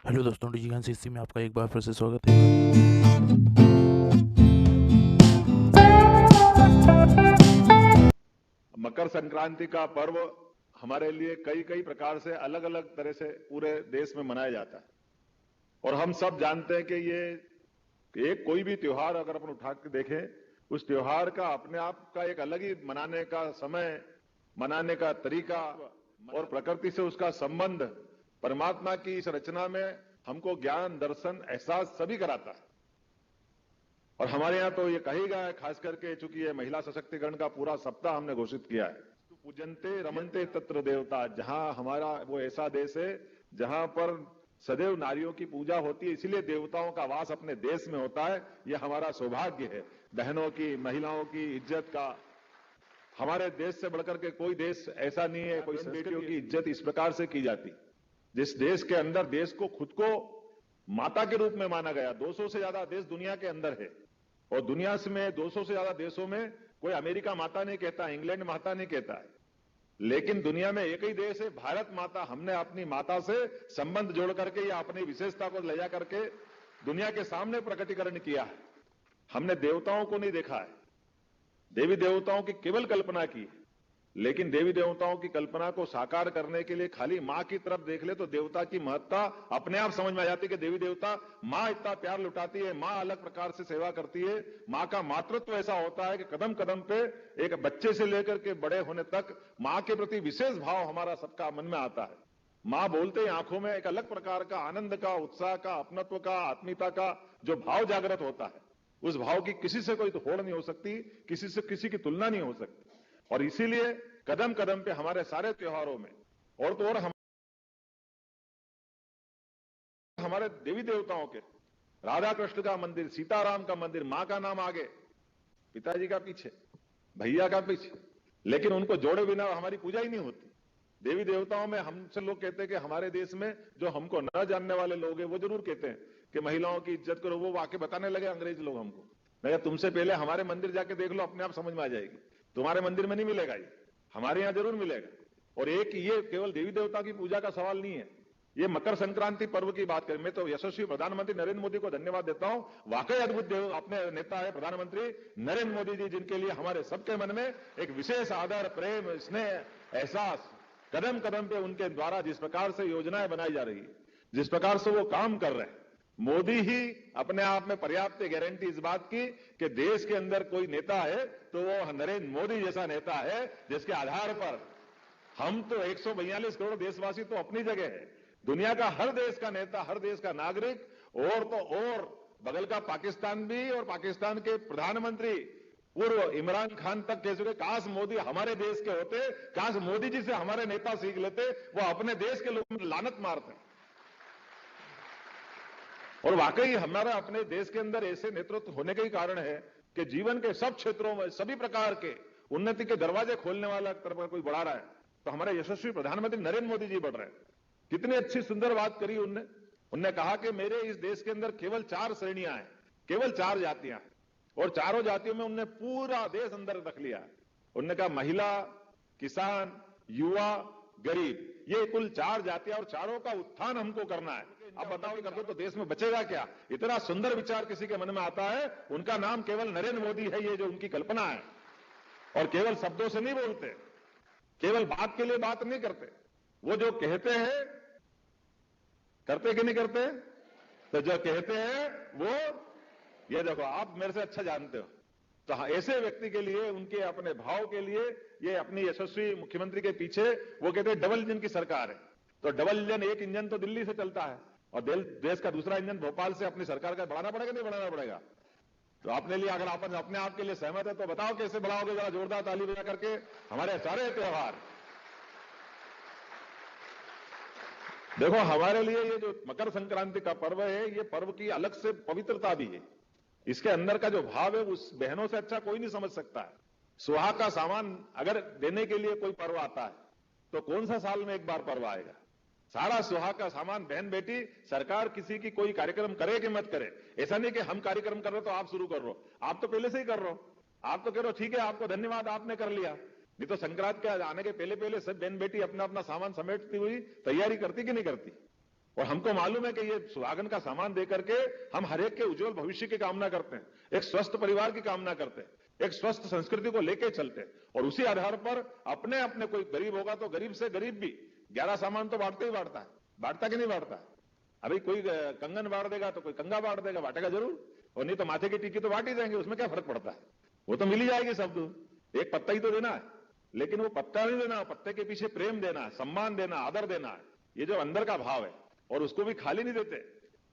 Hello दोस्तों, डिजिगन CC में आपका एक बार फिर से स्वागत है। मकर संक्रांति का पर्व हमारे लिए कई कई प्रकार से अलग अलग तरह से पूरे देश में मनाया जाता है। और हम सब जानते हैं कि ये एक कोई भी त्योहार अगर अपन उठा के देखें, उस त्योहार का अपने आप का एक अलग ही मनाने का समय, मनाने का तरीका और प्रकृति से उसका संबंध, परमात्मा की इस रचना में हमको ज्ञान, दर्शन, एहसास सभी कराता है। और हमारे यहां तो ये कही गया है, खास करके चूंकि ये महिला सशक्तिकरण का पूरा सप्ताह हमने घोषित किया है, पूजनते रमनते तत्र देवता, जहां हमारा वो ऐसा देश है जहां पर सदैव नारियों की पूजा होती है, इसीलिए देवताओं का वास अपने देश में होता है। ये हमारा सौभाग्य है। बहनों की, महिलाओं की इज्जत का हमारे देश से बढ़कर के कोई देश ऐसा नहीं है। कोई बेटियों की इज्जत इस प्रकार से की जाती, जिस देश के अंदर देश को खुद को माता के रूप में माना गया। 200 से ज्यादा देश दुनिया के अंदर है, और दुनिया में 200 से ज्यादा देशों में कोई अमेरिका माता नहीं कहता, इंग्लैंड माता नहीं कहता है, लेकिन दुनिया में एक ही देश है, भारत माता। हमने अपनी माता से संबंध जोड़ करके या अपनी विशेषता को ले जा करके दुनिया के सामने प्रकटीकरण किया है। हमने देवताओं को नहीं देखा है, देवी देवताओं की केवल कल्पना की, लेकिन देवी देवताओं की कल्पना को साकार करने के लिए खाली मां की तरफ देख ले तो देवता की महत्ता अपने आप समझ में आ जाती है कि देवी देवता, मां इतना प्यार लुटाती है, मां अलग प्रकार से सेवा करती है। मां का मातृत्व ऐसा होता है कि कदम कदम पे एक बच्चे से लेकर के बड़े होने तक मां के प्रति विशेष भाव हमारा सबका मन में आता है। मां बोलते ही आंखों में एक अलग प्रकार का आनंद का, उत्साह का, अपनत्व का, आत्मीयता का जो भाव जागृत होता है, उस भाव की किसी से कोई होड़ नहीं हो सकती, किसी से किसी की तुलना नहीं हो सकती। और इसीलिए कदम कदम पे हमारे सारे त्योहारों में और तो और हमारे देवी देवताओं के, राधा कृष्ण का मंदिर, सीताराम का मंदिर, मां का नाम आगे, पिताजी का पीछे, भैया का पीछे, लेकिन उनको जोड़े बिना हमारी पूजा ही नहीं होती। देवी देवताओं में हमसे लोग कहते हैं कि हमारे देश में जो हमको न जानने वाले लोग हैं वो जरूर कहते हैं कि महिलाओं की इज्जत करो। वो वाक्य बताने लगे अंग्रेज लोग हमको। मैं तुमसे पहले हमारे मंदिर जाके देख लो, अपने आप समझ में आ जाएगी। तुम्हारे मंदिर में नहीं मिलेगा, ये हमारे यहां जरूर मिलेगा। और एक ये केवल देवी देवता की पूजा का सवाल नहीं है, ये मकर संक्रांति पर्व की बात करें। मैं तो यशस्वी प्रधानमंत्री नरेंद्र मोदी को धन्यवाद देता हूं। वाकई अद्भुत अपने नेता है प्रधानमंत्री नरेंद्र मोदी जी, जिनके लिए हमारे सबके मन में एक विशेष आदर, प्रेम, स्नेह, एहसास, कदम कदम पे उनके द्वारा जिस प्रकार से योजनाएं बनाई जा रही है, जिस प्रकार से वो काम कर रहे हैं, मोदी ही अपने आप में पर्याप्त गारंटी इस बात की कि देश के अंदर कोई नेता है तो वो नरेंद्र मोदी जैसा नेता है, जिसके आधार पर हम तो 142 करोड़ देशवासी तो अपनी जगह है, दुनिया का हर देश का नेता, हर देश का नागरिक, और तो और बगल का पाकिस्तान भी, और पाकिस्तान के प्रधानमंत्री पूर्व इमरान खान तक कह चुके काश मोदी हमारे देश के होते, काश मोदी जी से हमारे नेता सीख लेते। वो अपने देश के लोगों में लानत मारते हैं। और वाकई हमारा अपने देश के अंदर ऐसे नेतृत्व होने के ही कारण है कि जीवन के सब क्षेत्रों में सभी प्रकार के उन्नति के दरवाजे खोलने वाला तरफ कोई बढ़ा रहा है तो हमारे यशस्वी प्रधानमंत्री नरेंद्र मोदी जी बढ़ रहे हैं। कितनी अच्छी सुंदर बात करी उनने। उनने कहा कि मेरे इस देश के अंदर केवल 4 श्रेणियां हैं, केवल 4 जातियां हैं, और चारों जातियों में उनने पूरा देश अंदर रख लिया। उनने कहा महिला, किसान, युवा, गरीब, ये कुल 4 जातियां, और चारों का उत्थान हमको करना है। अब बताओ कर दो तो देश में बचेगा क्या? इतना सुंदर विचार किसी के मन में आता है। उनका नाम केवल नरेंद्र मोदी है, ये जो उनकी कल्पना है। और केवल शब्दों से नहीं बोलते, केवल बात के लिए बात नहीं करते, वो जो कहते हैं करते कि नहीं करते? तो जो कहते हैं वो, ये देखो आप मेरे से अच्छा जानते हो, तो ऐसे व्यक्ति के लिए, उनके अपने भाव के लिए, ये अपनी यशस्वी मुख्यमंत्री के पीछे वो कहते हैं डबल इंजन की सरकार है। तो डबल इंजन, एक इंजन तो दिल्ली से चलता है और देश का दूसरा इंजन भोपाल से अपनी सरकार का बढ़ाना पड़ेगा, नहीं बढ़ाना पड़ेगा? तो अपने लिए अगर आप अपने आप के लिए सहमत है तो बताओ कैसे बढ़ाओगे? जरा जोरदार ताली बजा करके हमारे सारे त्योहार। देखो हमारे लिए ये जो मकर संक्रांति का पर्व है, ये पर्व की अलग से पवित्रता भी है। इसके अंदर का जो भाव है उस बहनों से अच्छा कोई नहीं समझ सकता है। सुहाग का सामान अगर देने के लिए कोई पर्व आता है तो कौन सा साल में एक बार पर्व आएगा? सारा सुहाग का सामान बहन बेटी, सरकार किसी की कोई कार्यक्रम करे कि मत करे, ऐसा नहीं कि हम कार्यक्रम कर रहे तो आप शुरू कर रहे हो। आप तो पहले से ही कर रहे हो, आप तो कह रहे हो ठीक है आपको धन्यवाद आपने कर लिया। नहीं तो संक्रांत के आने के पहले पहले सब बहन बेटी अपना अपना सामान समेटती हुई तैयारी करती कि नहीं करती? और हमको मालूम है कि ये सुहागन का सामान देकर के हम हर एक के उज्जवल भविष्य की कामना करते हैं, एक स्वस्थ परिवार की कामना करते हैं, एक स्वस्थ संस्कृति को लेके चलते हैं, और उसी आधार पर अपने अपने कोई गरीब होगा तो गरीब से गरीब भी 11 सामान तो बांटते ही बांटता है, बांटता कि नहीं बांटता? अभी कोई कंगन बांट देगा तो कोई कंगा बांट देगा, बांटेगा जरूर, और नहीं तो माथे की टिक्की तो बांट ही देंगे, उसमें क्या फर्क पड़ता है? वो तो मिल ही जाएगी सब, एक पत्ता ही तो देना है। लेकिन वो पत्ता नहीं देना, पत्ते के पीछे प्रेम देना है, सम्मान देना, आदर देना है, ये जो अंदर का भाव है। और उसको भी खाली नहीं देते,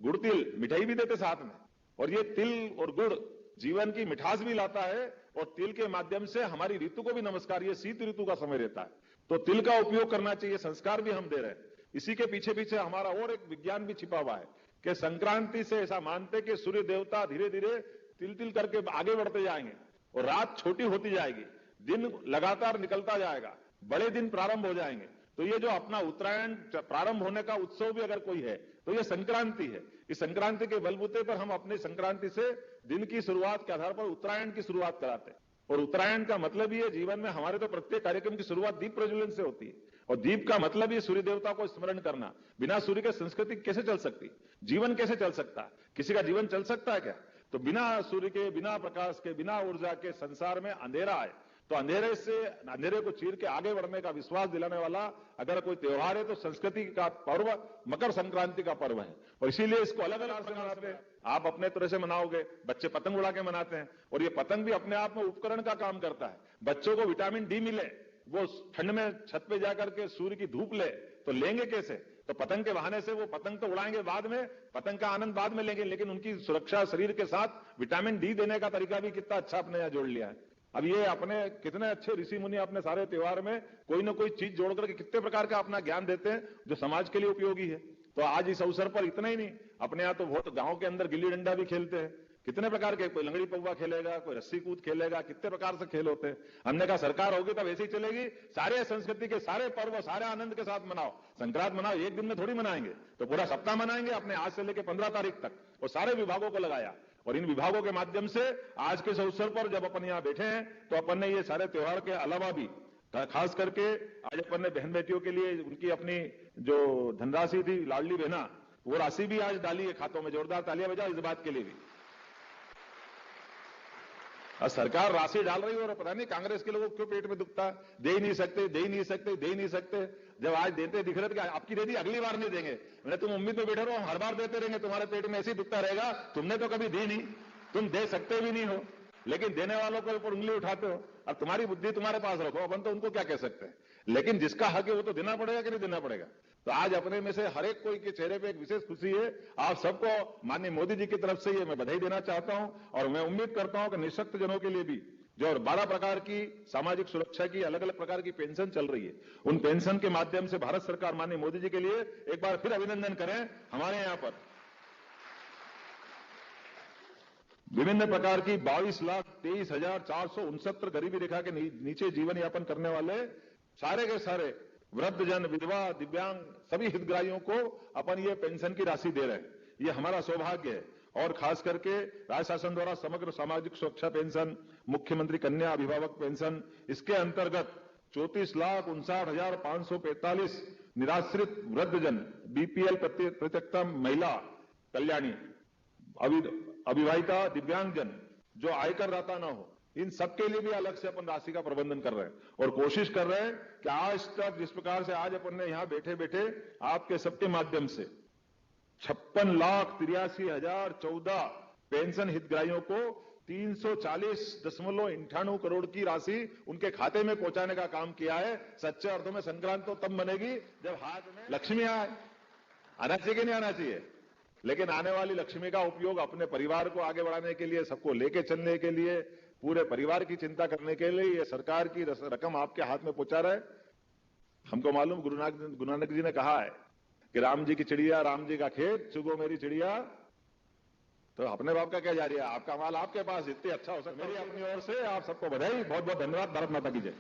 गुड़ तिल मिठाई भी देते साथ में। और ये तिल और गुड़ जीवन की मिठास भी लाता है, और तिल के माध्यम से हमारी ऋतु को भी नमस्कार, ये शीत ऋतु का समय रहता है, तो तिल का उपयोग करना चाहिए, संस्कार भी हम दे रहे हैं। इसी के पीछे पीछे हमारा और एक विज्ञान भी छिपा हुआ है कि संक्रांति से ऐसा मानते कि सूर्य देवता धीरे धीरे तिल तिल करके आगे बढ़ते जाएंगे और रात छोटी होती जाएगी, दिन लगातार निकलता जाएगा, बड़े दिन प्रारंभ हो जाएंगे। तो ये जो अपना उत्तरायण प्रारंभ होने का उत्सव भी अगर कोई है तो ये संक्रांति है। इस संक्रांति के बलबूते पर हम अपनी संक्रांति से दिन की शुरुआत के आधार पर उत्तरायण की शुरुआत कराते हैं। और उत्तरायण का मतलब ही है जीवन में हमारे तो प्रत्येक कार्यक्रम की शुरुआत दीप प्रज्वलन से होती है, और दीप का मतलब ही सूर्य देवता को स्मरण करना। बिना सूर्य के संस्कृति कैसे चल सकती, जीवन कैसे चल सकता है, किसी का जीवन चल सकता है क्या? तो बिना सूर्य के, बिना प्रकाश के, बिना ऊर्जा के संसार में अंधेरा है। तो अंधेरे को चीर के आगे बढ़ने का विश्वास दिलाने वाला अगर कोई त्योहार है तो संस्कृति का पर्व मकर संक्रांति का पर्व है। और इसीलिए इसको अलग अलग से मनाते हैं। आप अपने तरह से मनाओगे, बच्चे पतंग उड़ा के मनाते हैं, और ये पतंग भी अपने आप में उपकरण का काम करता है। बच्चों को विटामिन डी मिले, वो ठंड में छत पे जाकर के सूर्य की धूप ले, तो लेंगे कैसे? तो पतंग के बहाने से वो पतंग तो उड़ाएंगे बाद में, पतंग का आनंद बाद में लेंगे, लेकिन उनकी सुरक्षा शरीर के साथ विटामिन डी देने का तरीका भी कितना अच्छा आपने यहां जोड़ लिया है। अब ये अपने कितने अच्छे ऋषि मुनि अपने सारे त्योहार में कोई ना कोई चीज जोड़ करके कितने प्रकार का अपना ज्ञान देते हैं जो समाज के लिए उपयोगी है। तो आज इस अवसर पर इतना ही नहीं, अपने यहाँ तो बहुत गांव के अंदर गिल्ली डंडा भी खेलते हैं, कितने प्रकार के, कोई लंगड़ी पौवा खेलेगा, कोई रस्सी कूद खेलेगा, कितने प्रकार से खेल होते हैं। हमने कहा सरकार होगी तब ऐसी चलेगी, सारे संस्कृति के सारे पर्व सारे आनंद के साथ मनाओ। संक्रांत मनाओ, एक दिन में थोड़ी मनाएंगे, तो पूरा सप्ताह मनाएंगे अपने, आज से लेकर 15 तारीख तक। और सारे विभागों को लगाया, और इन विभागों के माध्यम से आज के इस अवसर पर जब अपन यहाँ बैठे हैं तो अपन ने ये सारे त्योहार के अलावा भी खास करके आज अपन ने बहन बेटियों के लिए उनकी अपनी जो धनराशि थी लाडली बहना, वो राशि भी आज डाली है खातों में। जोरदार तालियां बजाओ इस बात के लिए भी। और सरकार राशि डाल रही है और पता नहीं कांग्रेस के लोगों को क्यों पेट में दुखता, दे ही नहीं सकते, दे ही नहीं सकते, दे ही नहीं सकते। जब आज देते दिख रहे थे कि आपकी दे दी, अगली बार नहीं देंगे। मैंने तुम उम्मीद में बैठे रहो, हम हर बार देते रहेंगे, तुम्हारे पेट में ऐसे ही दुखता रहेगा। तुमने तो कभी दी नहीं, तुम दे सकते भी नहीं हो, लेकिन देने वालों के ऊपर उंगली उठाते हो। अब तुम्हारी बुद्धि तुम्हारे पास रखो, अपन तो उनको क्या कह सकते हैं, लेकिन जिसका हक है वो तो देना पड़ेगा कि नहीं देना पड़ेगा। तो आज अपने में से हर एक कोई के चेहरे पे एक विशेष खुशी है। आप सबको माननीय मोदी जी की तरफ से ये मैं बधाई देना चाहता हूं, और मैं उम्मीद करता हूं कि निःशक्त जनों के लिए भी जो 12 प्रकार की सामाजिक सुरक्षा की अलग अलग प्रकार की पेंशन चल रही है, उन पेंशन के माध्यम से भारत सरकार माननीय मोदी जी के लिए एक बार फिर अभिनंदन करें। हमारे यहां पर विभिन्न प्रकार की 22,23,469 गरीबी रेखा के नीचे जीवन यापन करने वाले सारे के सारे वृद्धजन, विधवा, दिव्यांग सभी हितग्राहियों को अपन ये पेंशन की राशि दे रहे हैं। ये हमारा सौभाग्य है। और खास करके राज्य शासन द्वारा समग्र सामाजिक सुरक्षा पेंशन, मुख्यमंत्री कन्या अभिभावक पेंशन, इसके अंतर्गत 34,59,545 निराश्रित वृद्धजन, बीपीएल प्रत्यक्ता महिला कल्याणी, अविवाहिता, दिव्यांगजन, जो आयकर दाता ना हो, इन सबके लिए भी अलग से अपन राशि का प्रबंधन कर रहे हैं। और कोशिश कर रहे हैं कि आज तक जिस प्रकार से आज अपन ने यहां बैठे बैठे आपके सबके माध्यम से 56,83,014 पेंशन हितग्राहियों को 340.98 करोड़ की राशि उनके खाते में पहुंचाने का काम किया है। सच्चे अर्थों में संक्रांत तो तब बनेगी जब हाथ में लक्ष्मी आए। आना चाहिए कि नहीं आना चाहिए? लेकिन आने वाली लक्ष्मी का उपयोग अपने परिवार को आगे बढ़ाने के लिए, सबको लेके चलने के लिए, पूरे परिवार की चिंता करने के लिए ये सरकार की रकम आपके हाथ में पहुंचा रहा है। हमको मालूम गुरु नानक जी ने कहा है कि राम जी की चिड़िया, राम जी का खेत, चुगो मेरी चिड़िया। तो अपने बाप का क्या जा रही है, आपका माल आपके पास इतने अच्छा हो सकता है। मेरी अपनी ओर से आप सबको बधाई, बहुत बहुत धन्यवाद। भारत माता की जय।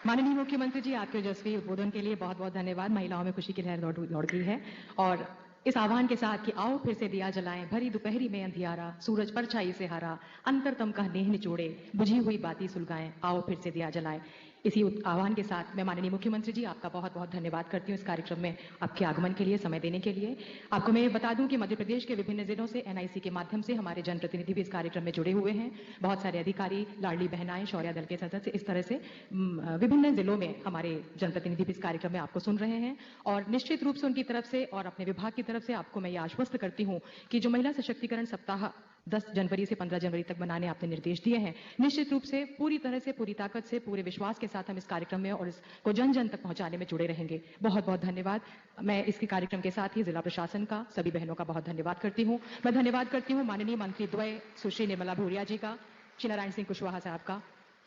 माननीय मुख्यमंत्री जी, आपके ओजस्वी उद्बोधन के लिए बहुत बहुत धन्यवाद। महिलाओं में खुशी की लहर दौड़ गई है, और इस आह्वान के साथ कि आओ फिर से दिया जलाएं, भरी दोपहरी में अंधियारा, सूरज परछाई से हारा, अंतरतम का नेह निचोड़े, बुझी हुई बाती सुलगाएं, आओ फिर से दिया जलाएं। इसी आह्वान के साथ मैं माननीय मुख्यमंत्री जी आपका बहुत बहुत धन्यवाद करती हूँ इस कार्यक्रम में आपके आगमन के लिए, समय देने के लिए। आपको मैं ये बता दूं कि मध्य प्रदेश के विभिन्न जिलों से एनआईसी के माध्यम से हमारे जनप्रतिनिधि भी इस कार्यक्रम में जुड़े हुए हैं। बहुत सारे अधिकारी, लाडली बहनाएं, शौर्य दल के सदस्य, इस तरह से विभिन्न जिलों में हमारे जनप्रतिनिधि भी इस कार्यक्रम में आपको सुन रहे हैं। और निश्चित रूप से उनकी तरफ से और अपने विभाग की तरफ से आपको मैं ये आश्वस्त करती हूँ कि जो महिला सशक्तिकरण सप्ताह 10 जनवरी से 15 जनवरी तक बनाने आपने निर्देश दिए हैं, निश्चित रूप से पूरी तरह से, पूरी ताकत से, पूरे विश्वास के साथ हम इस कार्यक्रम में और इसको जन जन तक पहुंचाने में जुड़े रहेंगे। बहुत बहुत धन्यवाद। मैं इसके कार्यक्रम के साथ ही जिला प्रशासन का, सभी बहनों का बहुत धन्यवाद करती हूँ। मैं धन्यवाद करती हूँ माननीय मंत्री द्वय सुश्री निर्मला भूरिया जी का, श्री नारायण सिंह कुशवाहा साहब का,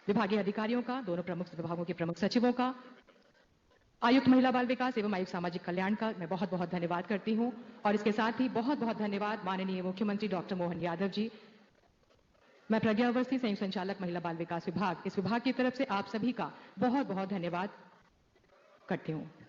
विभागीय अधिकारियों का, दोनों प्रमुख विभागों के प्रमुख सचिवों का, आयुक्त महिला बाल विकास एवं आयुक्त सामाजिक कल्याण का मैं बहुत बहुत धन्यवाद करती हूं। और इसके साथ ही बहुत बहुत धन्यवाद माननीय मुख्यमंत्री डॉक्टर मोहन यादव जी। मैं प्रज्ञा अवस्थी, संयुक्त संचालक महिला बाल विकास विभाग, इस विभाग की तरफ से आप सभी का बहुत बहुत धन्यवाद करती हूं।